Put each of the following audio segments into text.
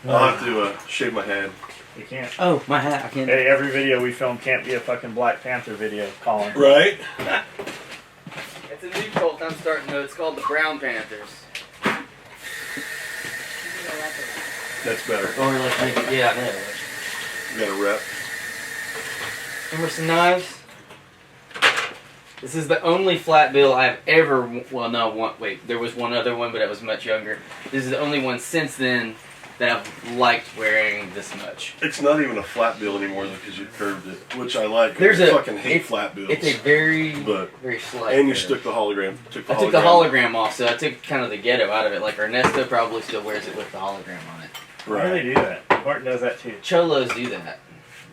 I'll have to shave my head. You can't. Oh, my hat. I can't. Hey, every video we film can't be a fucking Black Panther video, Colin. Right? It's a new cult I'm starting though. It's called the Brown Panthers. That's better. Or like make it, yeah, there. You got a rep. Remember some knives? This is the only flat bill I've ever. Well, no, wait. There was one other one, but it was much younger. This is the only one since then that I've liked wearing this much. It's not even a flat bill anymore because you curved it, which I like. There's I a fucking hate flat bills. It's a very slight. And you curve. stuck the hologram. I took the hologram off, so I took kind of the ghetto out of it. Like Ernesto probably still wears it with the hologram on it. Why do they do that? Horton does that too. Cholos do that,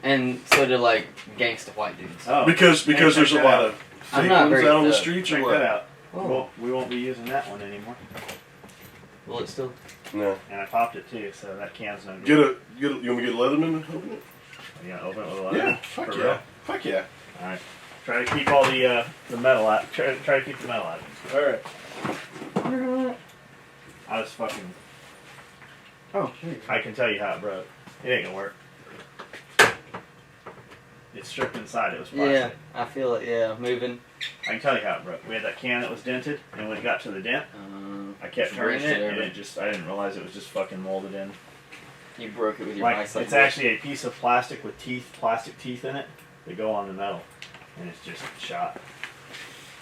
and so do like gangsta white dudes. Oh, because there's a lot of fake ones out on the streets or check what? that out. Oh. We won't be using that one anymore. Will it still? No. And I popped it too, so that can's no good. You want me to get Leatherman and open it? You gonna open it with a leather? Yeah. Fuck For yeah. real? Fuck yeah. All right. Try to keep all the metal out. Try to keep the metal out. All right. I was fucking. Oh, I can tell you how it broke. It ain't gonna work. It's stripped inside. It was plastic. yeah, I feel it. Yeah, moving. I can tell you how it broke. We had that can that was dented, and when it got to the dent, I kept turning it, and I didn't realize it was just fucking molded in. You broke it with your Like, nice. it's actually a piece of plastic with plastic teeth in it that go on the metal, and it's just shot.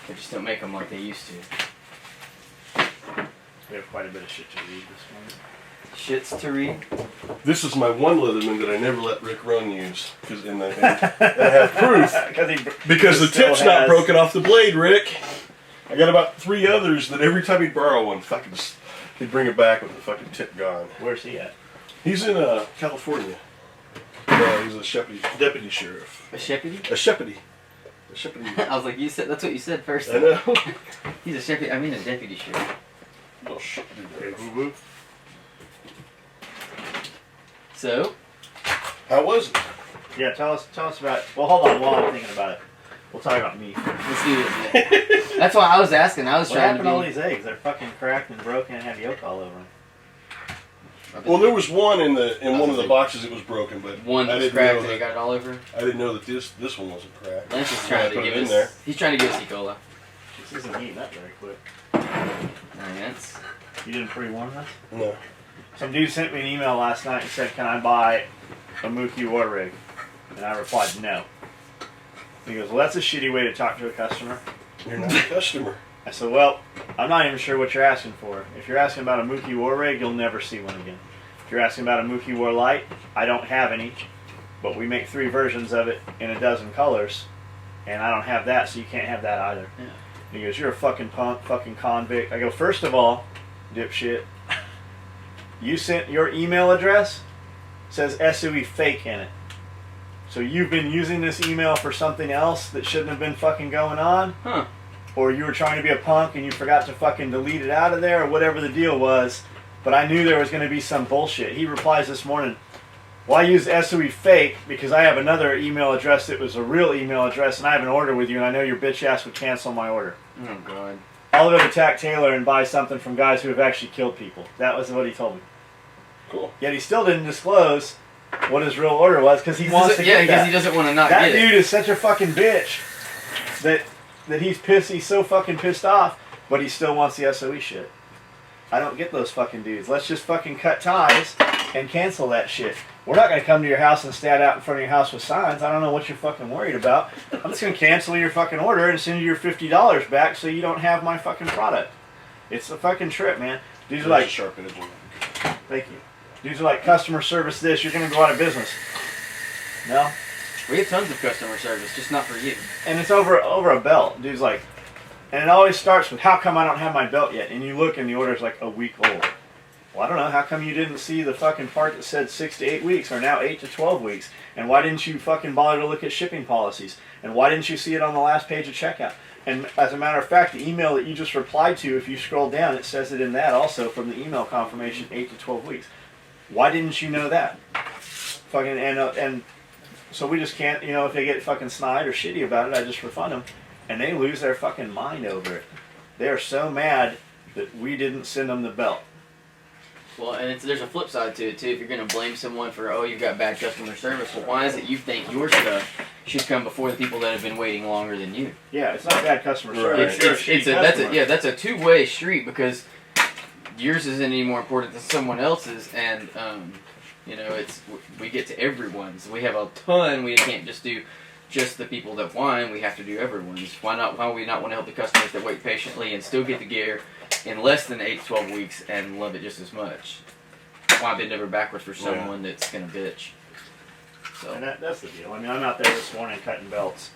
They just don't make them like they used to. We have quite a bit of shit to read this morning. Shits to read. This is my one Leatherman that I never let Rick Run use because I have proof. Because the tip's not broken off the blade, Rick. I got about 3 others that every time he'd borrow one, he'd bring it back with the fucking tip gone. Where's he at? He's in California. He's a deputy sheriff. A shepherd? A shepherdie. A shepherdie. I was like, you said that's what you said first. I know. He's a shepherd. I mean a deputy sheriff. Oh shit. Boo-boo. So, How was it? Yeah, tell us about it. Well, hold on while I'm thinking about it. We'll talk about me. let's do it. Yeah. That's why I was asking. I was What trying happened to all to these eggs? They're fucking cracked and broken and have yolk all over them. be. Well, there was one in one of the boxes that was broken, but One I was didn't cracked know and it that. got all over. I didn't know that this one wasn't cracked. Lance is trying to Put it give in us. there. He's trying to give us E. coli. This isn't heating up very quick. Lance. You didn't pre-warm this? No. Some dude sent me an email last night and said, "Can I buy a Mookie water rig?" And I replied, "No." He goes, "Well, that's a shitty way to talk to a customer." You're not a customer. I said, "Well, I'm not even sure what you're asking for. If you're asking about a Mookie War rig, you'll never see one again. If you're asking about a Mookie War Light, I don't have any, but we make 3 versions of it in a dozen colors, and I don't have that, so you can't have that either." Yeah. He goes, "You're a fucking punk, fucking convict." I go, "First of all, dipshit, you sent your email address, says SOE fake in it. So you've been using this email for something else that shouldn't have been fucking going on? Huh. Or you were trying to be a punk and you forgot to fucking delete it out of there, or whatever the deal was. But I knew there was going to be some bullshit." He replies this morning, "Well, I used SOE fake because I have another email address that was a real email address, and I have an order with you, and I know your bitch ass would cancel my order. Oh God. I'll go to Tack Taylor and buy something from guys who have actually killed people." That was what he told me. Cool. Yet he still didn't disclose what his real order was because he wants to Yeah, get because that. he doesn't want to not That get it. dude is such a fucking bitch that he's pissed. He's so fucking pissed off, but he still wants the SOE shit. I don't get those fucking dudes. Let's just fucking cut ties and cancel that shit. We're not going to come to your house and stand out in front of your house with signs. I don't know what you're fucking worried about. I'm just going to cancel your fucking order and send you your $50 back so you don't have my fucking product. It's a fucking trip, man. Dudes are like, sharp edge. thank you. Dudes are like, customer service this, you're going to go out of business. No. We have tons of customer service, just not for you. And it's over a belt. Dude's like, and it always starts with, "How come I don't have my belt yet?" And you look and the order's like a week old. Well, I don't know. How come you didn't see the fucking part that said 6 to 8 weeks or now 8 to 12 weeks? And why didn't you fucking bother to look at shipping policies? And why didn't you see it on the last page of checkout? And as a matter of fact, the email that you just replied to, if you scroll down, it says it in that also from the email confirmation, 8 to 12 weeks. Why didn't you know that? Fucking, and so we just can't, if they get fucking snide or shitty about it, I just refund them. And they lose their fucking mind over it. They are so mad that we didn't send them the belt. Well, and there's a flip side to it too. If you're going to blame someone for, oh, you've got bad customer service, well, why is it you think your stuff should come before the people that have been waiting longer than you? Yeah, it's not bad customer Right. service. That's a two-way street, because yours isn't any more important than someone else's, and you know, we get to everyone's. We have a ton. We can't just do just the people that whine. We have to do everyone's. Why would we not want to help the customers that wait patiently and still get the gear in less than 8 to 12 weeks and love it just as much? Why bend over backwards for someone that's gonna bitch? So. And that's the deal. I mean, I'm out there this morning cutting belts,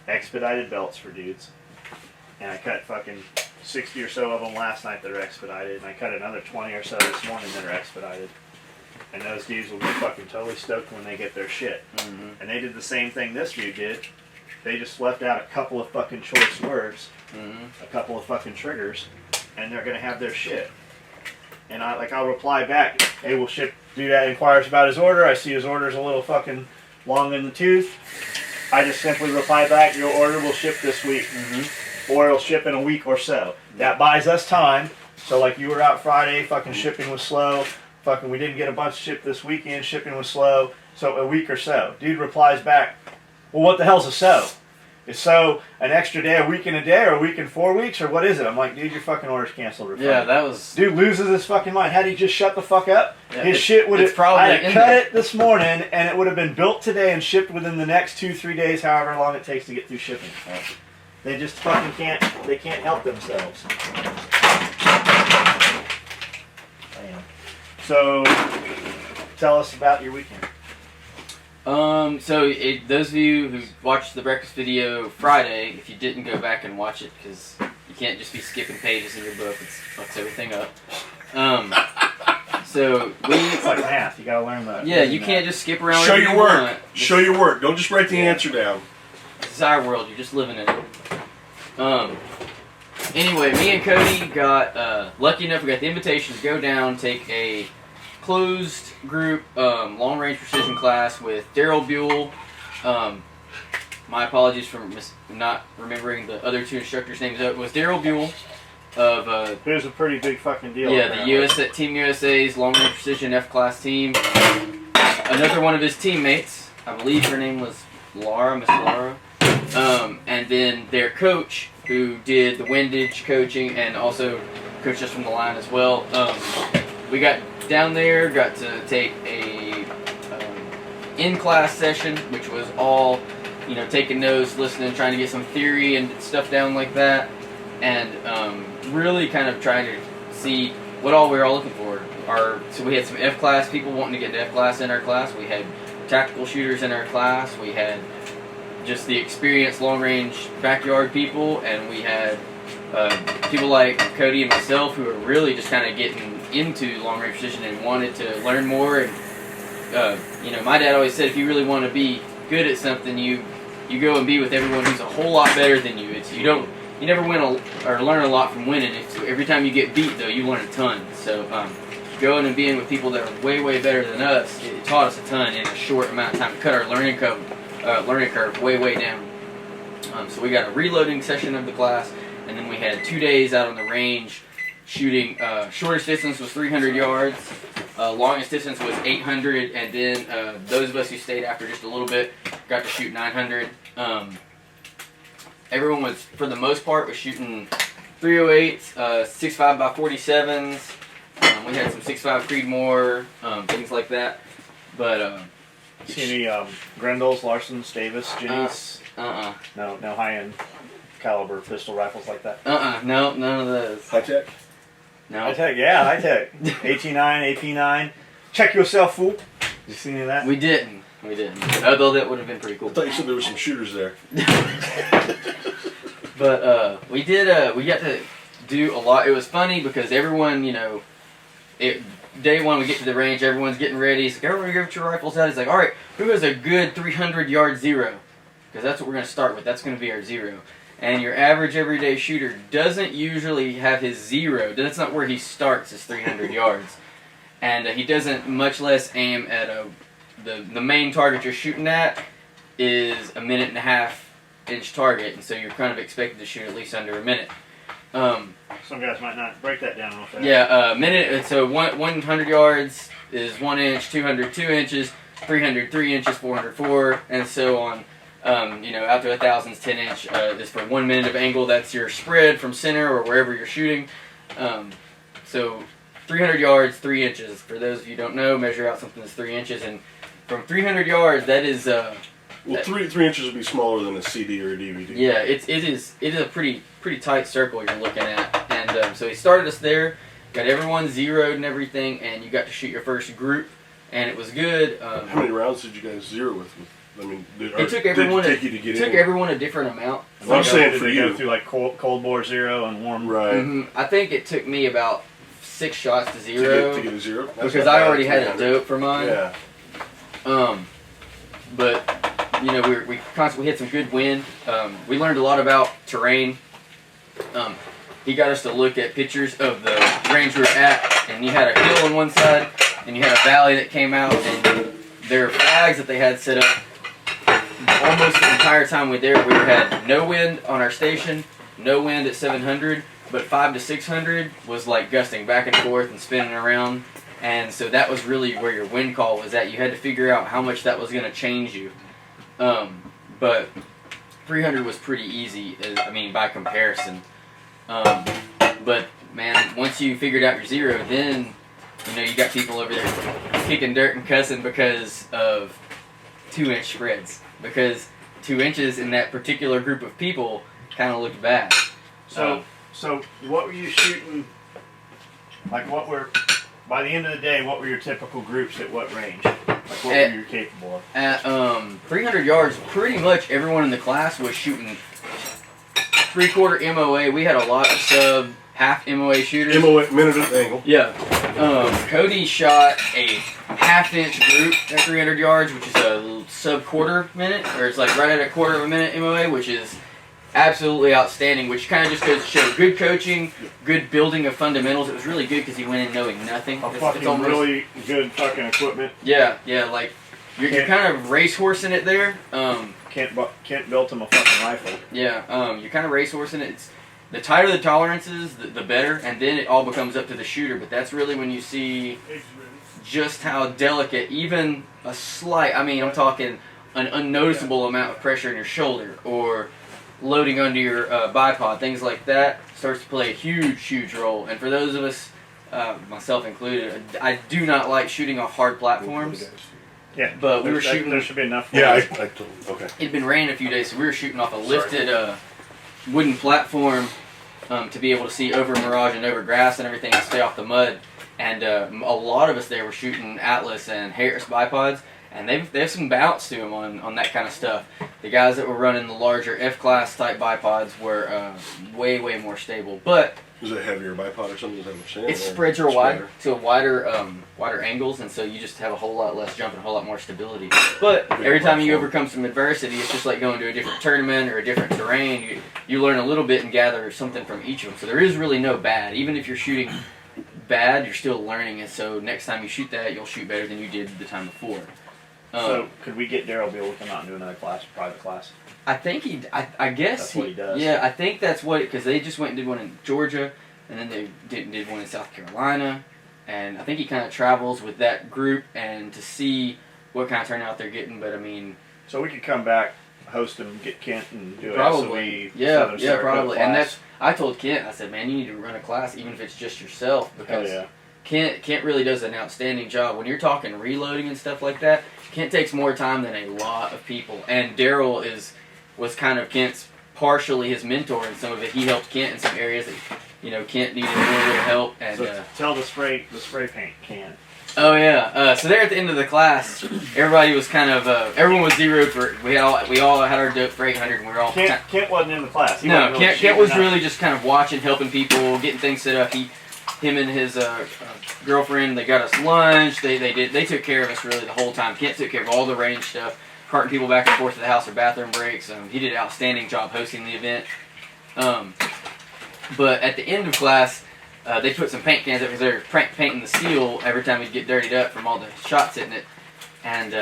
expedited belts for dudes, and I cut fucking 60 or so of them last night that are expedited, and I cut another 20 or so this morning that are expedited. And those dudes will be fucking totally stoked when they get their shit. Mm-hmm. And they did the same thing this dude did. They just left out a couple of fucking choice words, a couple of fucking triggers, and they're gonna have their shit. And I'll reply back, hey, we'll ship. Dude that inquires about his order. I see his order's a little fucking long in the tooth. I just simply reply back, your order will ship this week. Or it'll ship in a week or so. That buys us time. So like you were out Friday, fucking shipping was slow. Fucking we didn't get a bunch shipped this weekend, shipping was slow. So a week or so. Dude replies back, well, what the hell's a so? Is so an extra day, a week and a day, or a week and 4 weeks, or what is it? I'm like, dude, your fucking order's canceled. Refunded. Yeah, that was... Dude loses his fucking mind. Had he just shut the fuck up, Yeah, his shit would have... probably I had cut it this morning, and it would have been built today and shipped within the next 2-3 days, however long it takes to get through shipping. They just fucking can't, they can't help themselves. Damn. So, tell us about your weekend. Those of you who watched the breakfast video Friday, if you didn't go back and watch it, because you can't just be skipping pages in your book, it fucks everything up. It's like math, you gotta learn that. Yeah, you can't just skip around. Show wherever your you work. want. Show your work. Don't just write the answer down. This is our world. You're just living in it. Anyway, me and Cody got lucky enough. We got the invitation to go down, take a closed group long range precision class with Daryl Buell. My apologies for not remembering the other two instructors' names. It was Daryl Buell of it was a pretty big fucking deal. yeah, the Team USA's long range precision F class team. Another one of his teammates, I believe her name was Miss Laura. And then their coach, who did the windage coaching and also coached us from the line as well. We got down there, got to take a in-class session, which was all, taking notes, listening, trying to get some theory and stuff down like that, and really kind of trying to see what all we were all looking for. So we had some F-class people wanting to get into F-class in our class. We had tactical shooters in our class. We had just the experienced long-range backyard people, and we had people like Cody and myself who were really just kind of getting into long-range precision and wanted to learn more. And my dad always said, if you really want to be good at something, you go and be with everyone who's a whole lot better than you. You never win or learn a lot from winning. Every time you get beat, though, you learn a ton. So going and being with people that are way, way better than us, it taught us a ton in a short amount of time. It cut our learning curve way, way down. So we got a reloading session of the class, and then we had 2 days out on the range shooting. Shortest distance was 300 yards, longest distance was 800, and then those of us who stayed after just a little bit got to shoot 900. Everyone was, for the most part, was shooting 308s, 6.5 by 47s. We had some 6.5 Creedmoor, things like that. But see any Grendels, Larsons, Davis, Jennies? No high-end caliber pistol rifles like that? No, none of those. High-tech? No. High-tech, yeah, high-tech. AT9, AP9. Check yourself, fool. Did you see any of that? We didn't. Although that would have been pretty cool. I thought you said there were some shooters there. But we did. We got to do a lot. It was funny because everyone, day one we get to the range, everyone's getting ready. He's like, everyone get your rifles out. He's like, all right, who has a good 300-yard zero? Because that's what we're going to start with. That's going to be our zero. And your average everyday shooter doesn't usually have his zero. That's not where he starts his 300 yards. And he doesn't much less aim at the main target you're shooting at is a 1.5-inch target. And so you're kind of expected to shoot at least under a minute. Some guys might not break that down real fast. Yeah, minute. So 100 yards is 1 inch, 200 2 inches, 300 3 inches, 400 4, and so on. Out to 1,000 is 10 inch. Is for 1 minute of angle. That's your spread from center or wherever you're shooting. So 300 yards, 3 inches. For those of you who don't know, measure out something that's 3 inches, and from 300 yards, that is. Well, 3 inches would be smaller than a CD or a DVD. Yeah, it is a pretty tight circle you're looking at, and so he started us there, got everyone zeroed and everything, and you got to shoot your first group, and it was good. How many rounds did you guys zero with? I mean, it took everyone everyone a different amount. I'm saying for they you, go through like cold bore 0 and warm. right? Mm-hmm. I think it took me about 6 shots to zero to get a zero. That's because I already had a dope for mine. Yeah. But we constantly had some good wind. We learned a lot about terrain. He got us to look at pictures of the range we were at, and you had a hill on one side, and you had a valley that came out, and there are flags that they had set up. Almost the entire time we were there, we had no wind on our station, no wind at 700, but 5 to 600 was like gusting back and forth and spinning around. And so that was really where your wind call was at. You had to figure out how much that was going to change you. But 300 was pretty easy, by comparison. But man, once you figured out your zero, then you got people over there kicking dirt and cussing because of 2 inch spreads. Because 2 inches in that particular group of people kind of looked bad. So what were you shooting? Like by the end of the day, what were your typical groups at what range? Like what were you capable of? At 300 yards, pretty much everyone in the class was shooting 3/4 MOA. We had a lot of sub half MOA shooters. MOA, minute of angle. Yeah. Cody shot a half-inch group at 300 yards, which is a sub-quarter minute, or it's like right at a quarter of a minute MOA, which is absolutely outstanding, which kind of just goes to show good coaching, good building of fundamentals. It was really good because he went in knowing nothing. It's almost really good fucking equipment. Yeah, like you're kind of racehorsing it there. Kent built him a fucking rifle. Yeah, you're kind of racehorsing it. The tighter the tolerances, the better, and then it all becomes up to the shooter. But that's really when you see just how delicate, even a slight, I'm talking an unnoticeable amount of pressure in your shoulder, or loading under your bipod, things like that, starts to play a huge role. And for those of us, myself included, I do not like shooting off hard platforms. Yeah, but we were shooting. There should be enough. Yeah, okay. It'd been raining a few days, so we were shooting off a lifted wooden platform to be able to see over mirage and over grass and everything and stay off the mud. And a lot of us there were shooting Atlas and Harris bipods, and they have some bounce to them on that kind of stuff. The guys that were running the larger F-class type bipods were way more stable. But is it a heavier bipod or something? Is that what you're saying? It spreads your to wider angles, and so you just have a whole lot less jump and a whole lot more stability. But every time you overcome some adversity, it's just like going to a different tournament or a different terrain. You learn a little bit and gather something from each of them. So there is really no bad. Even if you're shooting bad, you're still learning, and so next time you shoot that, you'll shoot better than you did the time before. So could we get Daryl Beal to come out and do another class, private class? I think I guess that's what he does. Yeah, I think that's what, because they just went and did one in Georgia, and then they did one in South Carolina, and I think he kind of travels with that group and to see what kind of turnout they're getting. But so we could come back, host him, get Kent and do probably. SOE. Yeah, probably. And I told Kent, I said, man, you need to run a class even if it's just yourself, because Kent really does an outstanding job. When you're talking reloading and stuff like that, Kent takes more time than a lot of people. And Daryl was kind of Kent's partially his mentor in some of it. He helped Kent in some areas that Kent needed a little bit of help. And so tell the spray paint can. Oh yeah. So there at the end of the class, everybody was kind of everyone was zeroed for. We all had our dope for 800, and we were all. Kent wasn't in the class. Kent was really just kind of watching, helping people, getting things set up. Him and his girlfriend, they got us lunch. They took care of us really the whole time. Kent took care of all the range stuff, carting people back and forth to the house for bathroom breaks. He did an outstanding job hosting the event. But at the end of class, they put some paint cans up because they were painting the seal every time we'd get dirtied up from all the shots hitting it. And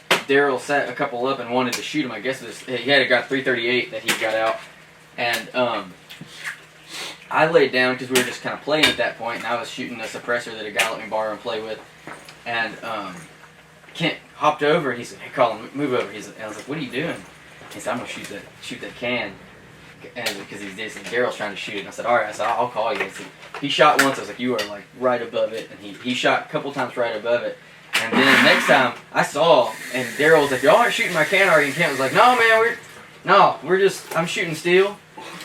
Daryl set a couple up and wanted to shoot him. I guess he had a guy 338 that he got out. And I laid down because we were just kind of playing at that point, and I was shooting a suppressor that a guy let me borrow and play with. And Kent hopped over, and he said, "Hey, Colin, move over." And I was like, "What are you doing?" He said, "I'm gonna shoot that can." And because he's Disney, Daryl's trying to shoot it. And I said, "All right." I said, "I'll call you." So he shot once. I was like, "You are like right above it." And he shot a couple times right above it. And then next time I saw, and Daryl was like, "Y'all aren't shooting my can, are you?" And Kent was like, "No, man, I'm shooting steel."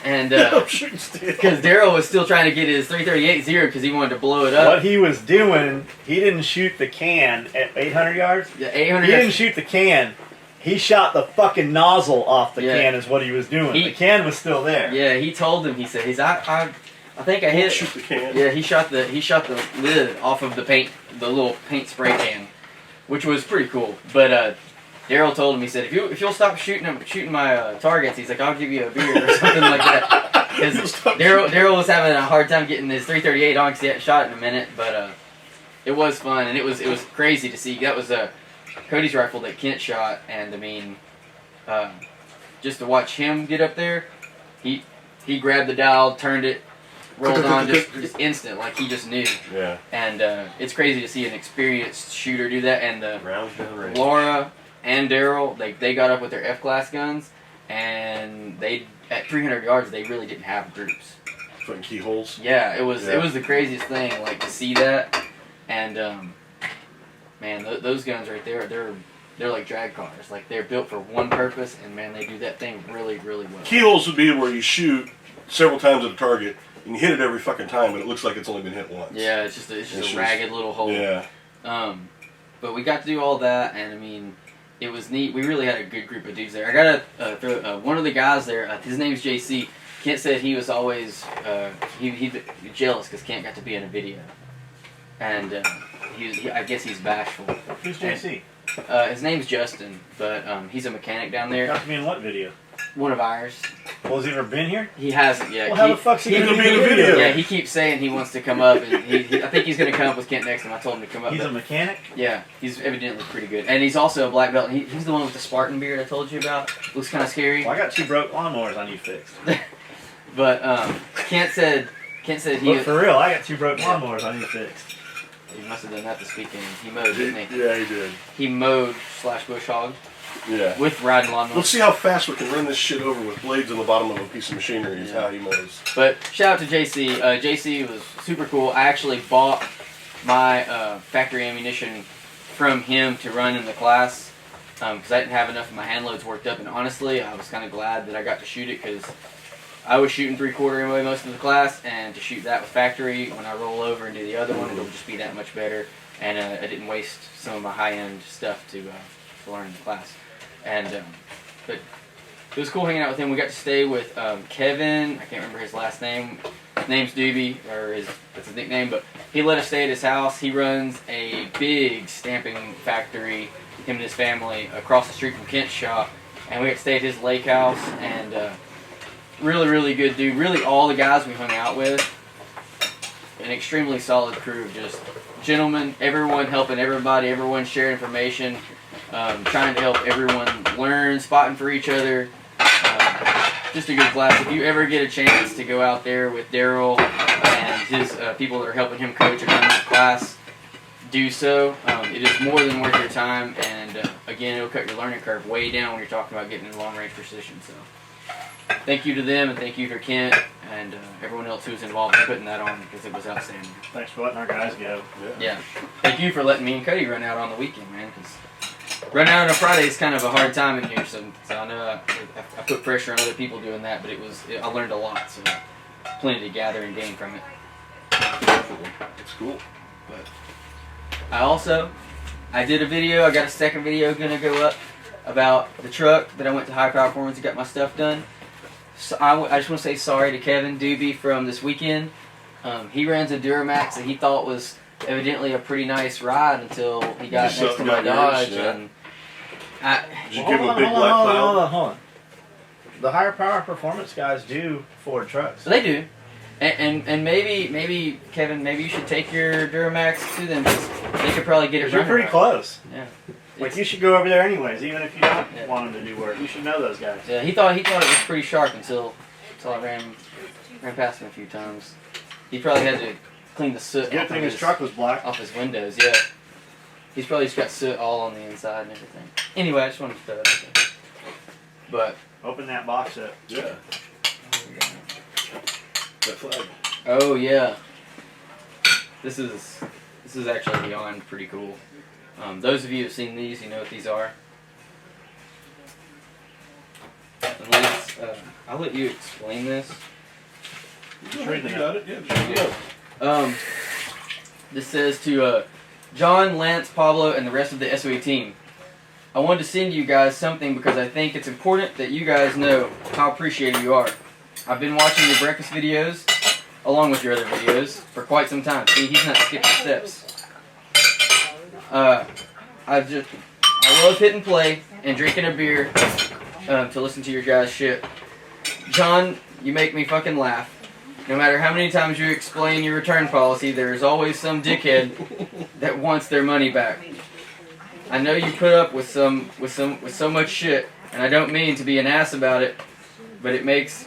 And because Daryl was still trying to get his 338-0 because he wanted to blow it up. What he was doing, he didn't shoot the can at 800 yards. Yeah, 800 He yards. didn't shoot the can. He shot the fucking nozzle off the can is what he was doing. The can was still there. Yeah, he told him. He said, I think I hit. Shoot the can. Yeah, he shot the lid off of the little paint spray can, which was pretty cool. But Daryl told him, he said, if you'll stop shooting my targets, he's like, I'll give you a beer or something like that. Because Daryl was having a hard time getting his 338 on because he hadn't shot it in a minute. But it was fun, and it was crazy to see. That was Cody's rifle that Kent shot, and I mean, just to watch him get up there, he grabbed the dial, turned it, rolled on, just instant, like he just knew. Yeah. And it's crazy to see an experienced shooter do that. And Rounds down range. Laura and Daryl, they got up with their F-class guns, and they at 300 yards they really didn't have groups. Putting keyholes. Yeah, it was the craziest thing, like to see that, and man, those guns right there, they're like drag cars. Like they're built for one purpose, and man, they do that thing really, really well. Keyholes would be where you shoot several times at a target, and you hit it every fucking time, but it looks like it's only been hit once. Yeah, it's just a ragged little hole. Yeah. But we got to do all that, and I mean, it was neat. We really had a good group of dudes there. I gotta throw one of the guys there. His name's JC. Kent said he was always he jealous because Kent got to be in a video, and I guess he's bashful. Who's JC? His name's Justin, but he's a mechanic down there. Got to be in what video? One of ours. Well, has he ever been here? He hasn't yet. Well, how the fuck's he gonna be in a video? Yeah, he keeps saying he wants to come up, and I think he's gonna come up with Kent next time. I told him to come up. He's a mechanic? Yeah, he's evidently pretty good, and he's also a black belt. He's the one with the Spartan beard I told you about. Looks kind of scary. Well, I got 2 broke lawnmowers I need fixed. But Kent said he. Look, for real, I got 2 broke lawnmowers I need fixed. He must have done that this weekend. He mowed, didn't he? Yeah, he did. He mowed / bush hog. Yeah. With riding lawnmowers. Let's see how fast we can run this shit over with blades on the bottom of a piece of machinery is how he mows. But shout out to JC. JC was super cool. I actually bought my factory ammunition from him to run in the class because I didn't have enough of my hand loads worked up. And honestly, I was kind of glad that I got to shoot it because I was shooting 3/4 MOA most of the class, and to shoot that with factory, when I roll over and do the other one, it'll just be that much better. And I didn't waste some of my high-end stuff to learn in the class. And but it was cool hanging out with him. We got to stay with Kevin. I can't remember his last name. His name's Doobie, or that's his nickname. But he let us stay at his house. He runs a big stamping factory. Him and his family across the street from Kent's shop, and we got to stay at his lake house. And really, really good dude. Really, all the guys we hung out with, an extremely solid crew of just gentlemen. Everyone helping everybody. Everyone sharing information. Trying to help everyone learn, spotting for each other. Just a good class. If you ever get a chance to go out there with Daryl and his people that are helping him coach and run that class, do so. It is more than worth your time, and again, it'll cut your learning curve way down when you're talking about getting in long-range precision. So, thank you to them, and thank you to Kent and everyone else who was involved in putting that on because it was outstanding. Thanks for letting our guys go. Yeah. Thank you for letting me and Cody run out on the weekend, man. Cause running out on a Friday is kind of a hard time in here, so I know I put pressure on other people doing that, but I learned a lot, so plenty to gather and gain from it. Definitely. It's cool. But I did a video. I got a second video gonna go up about the truck that I went to High Power Performance and got my stuff done. So I just want to say sorry to Kevin Doobie from this weekend. He runs a Duramax that he thought was evidently a pretty nice ride until he got next to my Dodge. And did you give him a big black cloud? Hold on. The higher power performance guys do Ford trucks. They do. And maybe Kevin, maybe you should take your Duramax to them. They could probably get it You're running pretty right. close. Yeah. Like you should go over there anyways, even if you don't want them to do work. You should know those guys. Yeah, he thought it was pretty sharp until I ran Ran past him a few times. He probably had to clean the soot Good off, thing of his truck was black. off his windows. Yeah. He's probably just got soot all on the inside and everything. Anyway, I just wanted to throw that out there. But Open that box up. Yeah. That flag. oh yeah, this is actually beyond pretty cool. Those of you who've seen these, you know what these are. Unless, I'll let you explain this. You got it. Yeah. This says to John, Lance, Pablo, and the rest of the SOE team. I wanted to send you guys something because I think it's important that you guys know how appreciated you are. I've been watching your breakfast videos, along with your other videos, for quite some time. See, he's not skipping steps. I love hitting play and drinking a beer to listen to your guys' shit. John, you make me fucking laugh. No matter how many times you explain your return policy, there is always some dickhead that wants their money back. I know you put up with so much shit, and I don't mean to be an ass about it, but it makes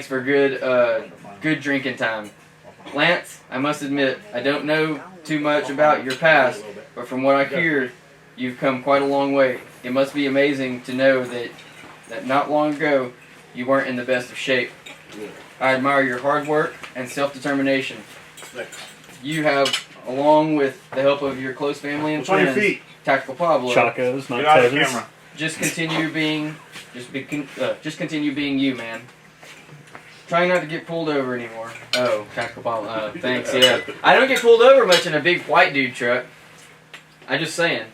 for good drinking time. Lance, I must admit, I don't know too much about your past, but from what I hear, you've come quite a long way. It must be amazing to know that not long ago, you weren't in the best of shape. I admire your hard work and self-determination. You have, along with the help of your close family and friends, Tactical Pablo, Chacos, not Get out of the Tezers. camera. just continue being you, man. Trying not to get pulled over anymore. Oh, Tactical Pablo. Thanks. Yeah, I don't get pulled over much in a big white dude truck. I'm just saying.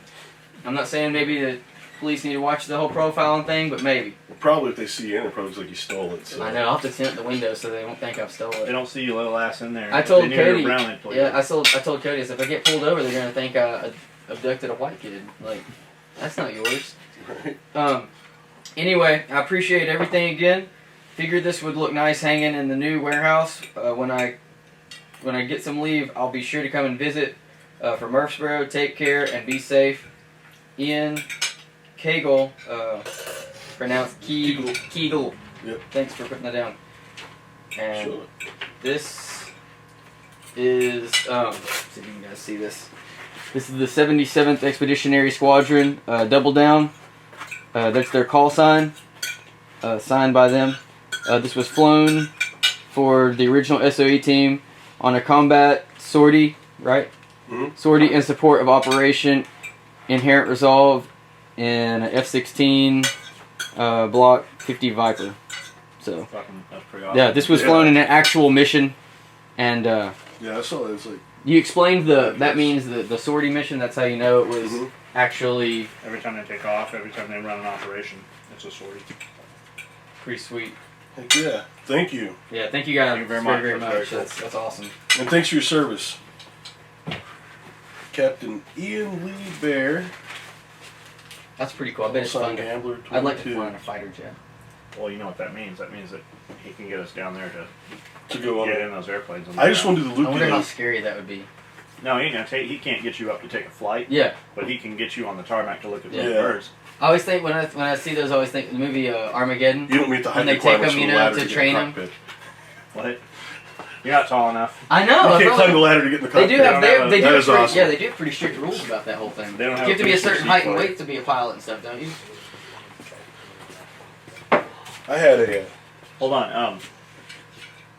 I'm not saying maybe the police need to watch the whole profiling thing, but maybe. Well, probably if they see you in, it probably looks like you stole it. So. I know. I'll have to tint the window so they won't think I've stolen They it. don't see your little ass in there. I told They knew you were Cody. Brownlee police. Yeah, I told Cody, I said, if I get pulled over, they're gonna think I abducted a white kid. Like, that's not yours. Anyway, I appreciate everything again. Figured this would look nice hanging in the new warehouse. When I get some leave, I'll be sure to come and visit from Murfreesboro. Take care and be safe. Ian Kegel, pronounced Kegel. Yep. Thanks for putting that down. And Sure. this is, see if you can guys see this. This is the 77th Expeditionary Squadron, Double Down. That's their call sign, signed by them. This was flown for the original SOE team on a combat sortie, right? Mm-hmm. Sortie in support of Operation Inherent Resolve in an F-16 Block 50 Viper. So, That's pretty awesome. yeah, this was flown in an actual mission, and Yeah, I saw it. It's like you explained that means the sortie mission. That's how you know it was Mhm. actually Every time they take off, every time they run an operation, it's a sortie. pretty sweet. heck yeah. Thank you, Yeah, thank you guys Thank you very very much. much. That's very That's awesome. and thanks for your service, Captain Ian Lee Bear. That's pretty cool. I bet it's Son fun. Gambler I'd like to 22. fly on a fighter jet. Well, you know what that means. That means that he can get us down there to to go on. get in those airplanes. I just want to do the I loop. wonder how scary that would be. No, he ain't gonna take. He can't get you up to take a flight, Yeah, but he can get you on the tarmac to look at the Yeah. birds. I always think when I see those, I always think the movie Armageddon. You don't meet the height When they requirements take 'em, for you the know, ladder to get in the train 'em. cockpit. What? You're not tall enough. I know. You I can't feel climb the like ladder to get in the they cockpit. do have They don't have they a- do that have is pretty, awesome. yeah they do have pretty strict rules about that whole thing. They don't have You have to be a official certain seat height and for it. weight to be a pilot and stuff, don't you? I had a. Hold on.